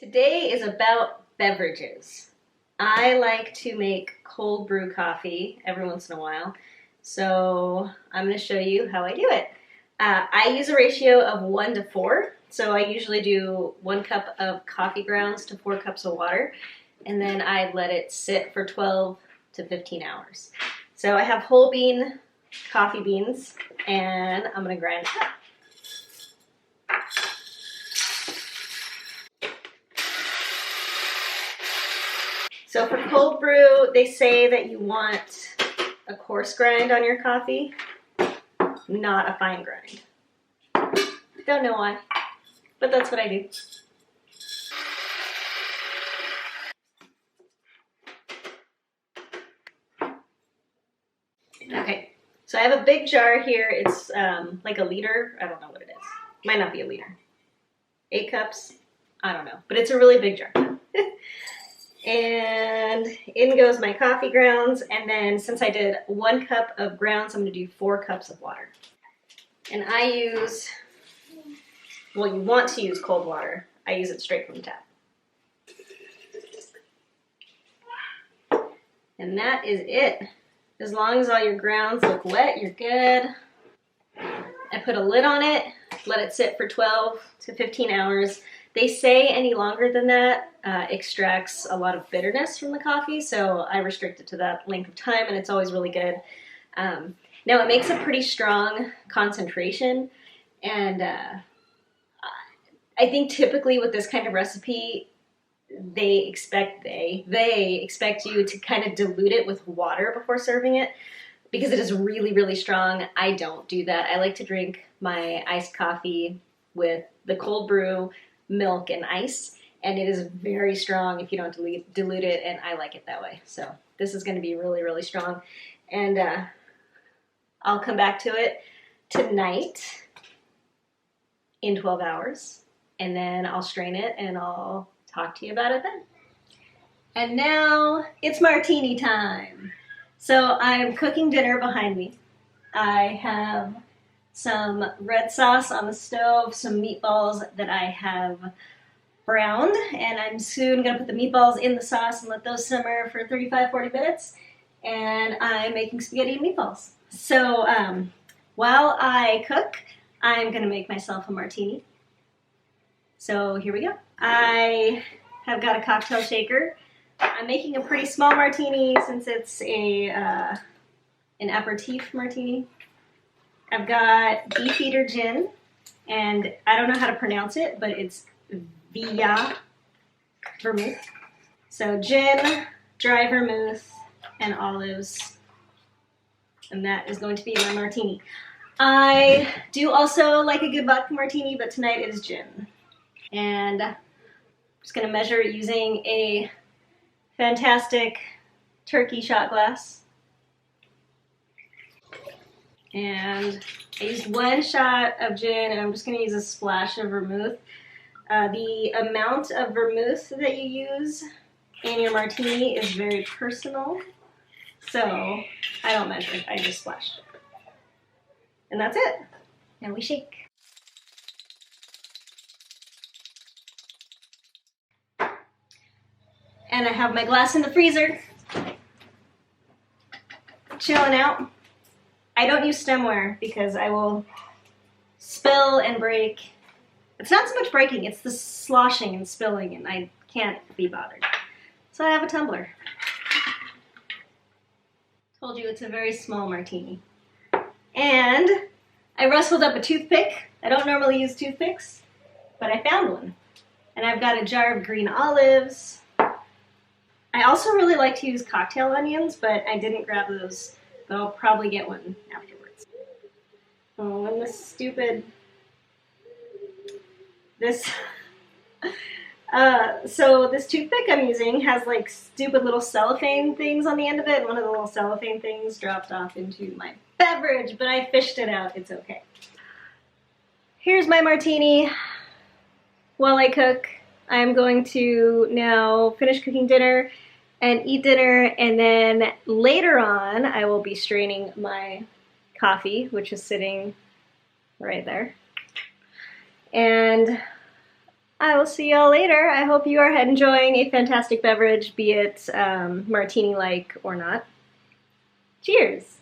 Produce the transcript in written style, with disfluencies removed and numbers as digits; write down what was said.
Today is about beverages. I like to make cold brew coffee every once in a while, so I'm going to show you how I do it. I use a ratio of 1 to 4, so I usually do 1 cup of coffee grounds to 4 cups of water, and then I let it sit for 12 to 15 hours. So I have whole bean coffee beans, and I'm going to grind it up. So for cold brew, they say that you want a coarse grind on your coffee, not a fine grind. Don't know why, but that's what I do. Okay, so I have a big jar here. It's like a liter. I don't know what it is. Might not be a liter. 8 cups. I don't know, but it's a really big jar. And in goes my coffee grounds, and then since I did 1 cup of grounds, I'm going to do 4 cups of water. And I use, well, you want to use cold water. I use it straight from the tap. And that is it. As long as all your grounds look wet, you're good. I put a lid on it, let it sit for 12 to 15 hours. They say any longer than that extracts a lot of bitterness from the coffee, so I restrict it to that length of time, and it's always really good. Now, it makes a pretty strong concentration, and I think typically with this kind of recipe, they expect you to kind of dilute it with water before serving it, because it is really, really strong. I don't do that. I like to drink my iced coffee with the cold brew, milk, and ice, and it is very strong if you don't dilute it, and I like it that way. So this is going to be really, really strong, and I'll come back to it tonight in 12 hours, and then I'll strain it, and I'll talk to you about it then. And now it's martini time. So I'm cooking dinner behind me. I have some red sauce on the stove, some meatballs that I have browned, and I'm soon going to put the meatballs in the sauce and let those simmer for 35-40 minutes, and I'm making spaghetti and meatballs. So while I cook, I'm going to make myself a martini. So here we go. I have got a cocktail shaker. I'm making a pretty small martini since it's an aperitif martini. I've got Beefeater gin, and I don't know how to pronounce it, but it's Via vermouth. So gin, dry vermouth, and olives, and that is going to be my martini. I do also like a good vodka martini, but tonight it is gin. And I'm just going to measure using a fantastic turkey shot glass. And I used 1 shot of gin, and I'm just going to use a splash of vermouth. The amount of vermouth that you use in your martini is very personal, so I don't measure it, I just splash it. And that's it. Now we shake. And I have my glass in the freezer, chilling out. I don't use stemware because I will spill and break. It's not so much breaking, it's the sloshing and spilling, and I can't be bothered. So I have a tumbler. Told you it's a very small martini. And I rustled up a toothpick. I don't normally use toothpicks, but I found one. And I've got a jar of green olives. I also really like to use cocktail onions, but I didn't grab those. But I'll probably get one afterwards. Oh, and this stupid... So this toothpick I'm using has like stupid little cellophane things on the end of it, and one of the little cellophane things dropped off into my beverage, but I fished it out. It's okay. Here's my martini. While I cook, I'm going to now finish cooking dinner and eat dinner, and then later on I will be straining my coffee, which is sitting right there. And I will see y'all later. I hope you are enjoying a fantastic beverage, be it martini-like or not. Cheers!